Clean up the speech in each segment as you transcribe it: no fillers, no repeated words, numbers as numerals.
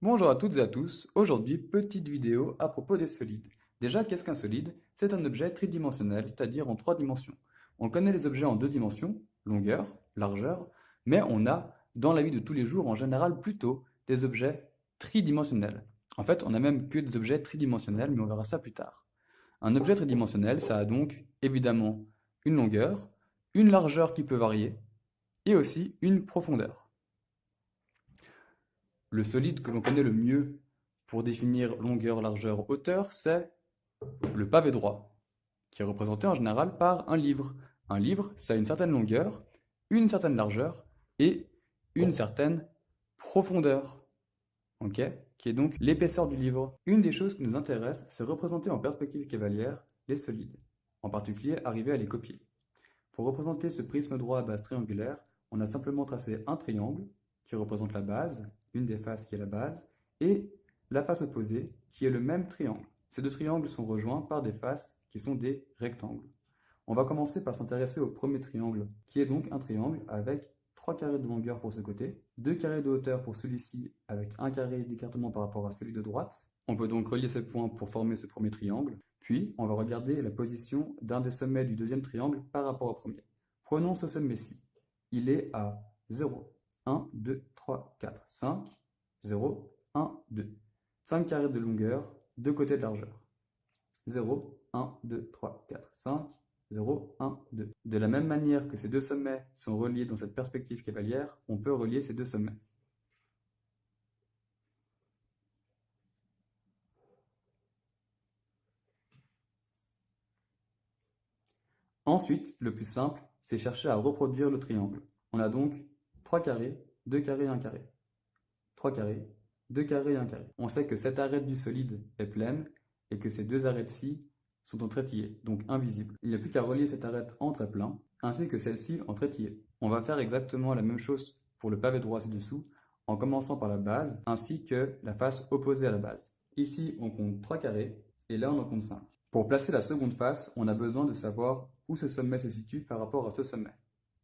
Bonjour à toutes et à tous, aujourd'hui petite vidéo à propos des solides. Déjà, qu'est-ce qu'un solide? C'est un objet tridimensionnel, c'est-à-dire en trois dimensions. On connaît les objets en deux dimensions, longueur, largeur, mais on a dans la vie de tous les jours en général plutôt des objets tridimensionnels. En fait, on n'a même que des objets tridimensionnels, mais on verra ça plus tard. Un objet tridimensionnel, ça a donc évidemment une longueur, une largeur qui peut varier, et aussi une profondeur. Le solide que l'on connaît le mieux pour définir longueur, largeur, hauteur, c'est le pavé droit, qui est représenté en général par un livre. Un livre, ça a une certaine longueur, une certaine largeur et une certaine profondeur, ok, qui est donc l'épaisseur du livre. Une des choses qui nous intéresse, c'est représenter en perspective cavalière les solides, en particulier arriver à les copier. Pour représenter ce prisme droit à base triangulaire, on a simplement tracé un triangle qui représente la base, une des faces qui est la base, et la face opposée qui est le même triangle. Ces deux triangles sont rejoints par des faces qui sont des rectangles. On va commencer par s'intéresser au premier triangle, qui est donc un triangle avec 3 carrés de longueur pour ce côté, 2 carrés de hauteur pour celui-ci avec un carré d'écartement par rapport à celui de droite. On peut donc relier ces points pour former ce premier triangle. Puis, on va regarder la position d'un des sommets du deuxième triangle par rapport au premier. Prenons ce sommet-ci. Il est à 0, 1, 2, 3, 4, 5, 0, 1, 2. 5 carrés de longueur, 2 côtés de largeur. 0, 1, 2, 3, 4, 5, 0, 1, 2. De la même manière que ces deux sommets sont reliés dans cette perspective cavalière, on peut relier ces deux sommets. Ensuite, le plus simple, c'est chercher à reproduire le triangle. On a donc 3 carrés, 2 carrés et 1 carré. 3 carrés, 2 carrés et 1 carré. On sait que cette arête du solide est pleine et que ces deux arêtes-ci sont en trétillé, donc invisibles. Il n'y a plus qu'à relier cette arête en trait plein, ainsi que celle-ci en trétillé. On va faire exactement la même chose pour le pavé droit ci-dessous, en commençant par la base, ainsi que la face opposée à la base. Ici, on compte 3 carrés, et là, on en compte 5. Pour placer la seconde face, on a besoin de savoir où ce sommet se situe par rapport à ce sommet.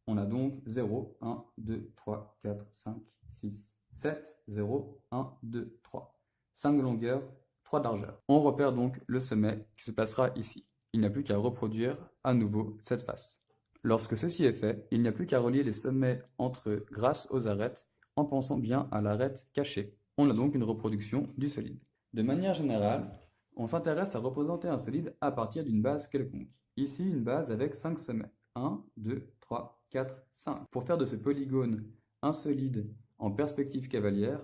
On a donc 0, 1, 2, 3, 4, 5, 6, 7, 0, 1, 2, 3. 5 de longueur, 3 de largeur. On repère donc le sommet qui se placera ici. Il n'y a plus qu'à reproduire à nouveau cette face. Lorsque ceci est fait, il n'y a plus qu'à relier les sommets entre eux grâce aux arêtes en pensant bien à l'arête cachée. On a donc une reproduction du solide. De manière générale, on s'intéresse à représenter un solide à partir d'une base quelconque. Ici, une base avec 5 sommets. 1, 2, 3, 4, 5. Pour faire de ce polygone un solide en perspective cavalière,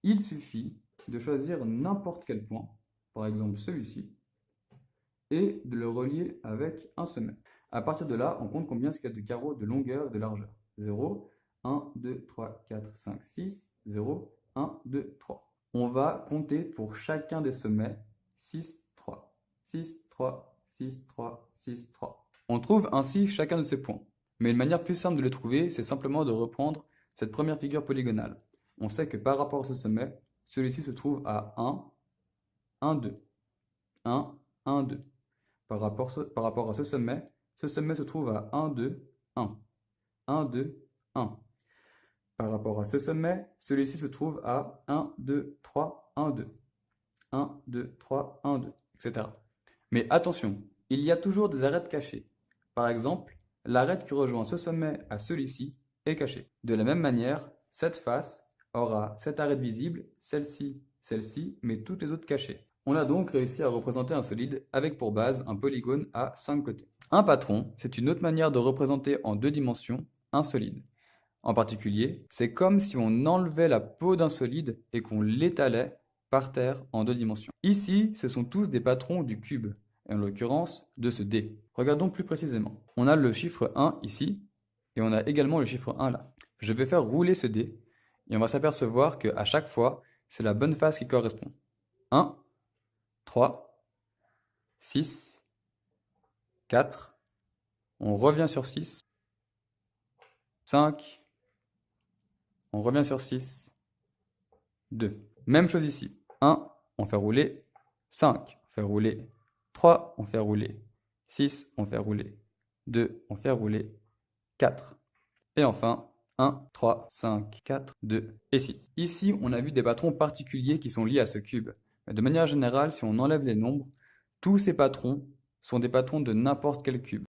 il suffit de choisir n'importe quel point, par exemple celui-ci, et de le relier avec un sommet. À partir de là, on compte combien il y a de carreaux de longueur et de largeur. 0, 1, 2, 3, 4, 5, 6, 0, 1, 2, 3. On va compter pour chacun des sommets 6, 3, 6, 3, 6, 3, 6, 3. On trouve ainsi chacun de ces points. Mais une manière plus simple de les trouver, c'est simplement de reprendre cette première figure polygonale. On sait que par rapport à ce sommet, celui-ci se trouve à 1, 1, 2. 1, 1, 2. Par rapport à ce sommet se trouve à 1, 2, 1. 1, 2, 1. Par rapport à ce sommet, celui-ci se trouve à 1, 2, 3, 1, 2. 1, 2, 3, 1, 2, etc. Mais attention, il y a toujours des arêtes cachées. Par exemple, l'arête qui rejoint ce sommet à celui-ci est cachée. De la même manière, cette face aura cette arête visible, celle-ci, mais toutes les autres cachées. On a donc réussi à représenter un solide avec pour base un polygone à 5 côtés. Un patron, c'est une autre manière de représenter en deux dimensions un solide. En particulier, c'est comme si on enlevait la peau d'un solide et qu'on l'étalait par terre en deux dimensions. Ici, ce sont tous des patrons du cube, et en l'occurrence de ce dé. Regardons plus précisément. On a le chiffre 1 ici, et on a également le chiffre 1 là. Je vais faire rouler ce dé, et on va s'apercevoir qu'à chaque fois, c'est la bonne face qui correspond. 1, 3, 6, 4, on revient sur 6, 5, on revient sur 6, 2. Même chose ici. 1, on fait rouler 5, on fait rouler 3, on fait rouler 6, on fait rouler 2, on fait rouler 4. Et enfin, 1, 3, 5, 4, 2 et 6. Ici, on a vu des patrons particuliers qui sont liés à ce cube. Mais de manière générale, si on enlève les nombres, tous ces patrons sont des patrons de n'importe quel cube.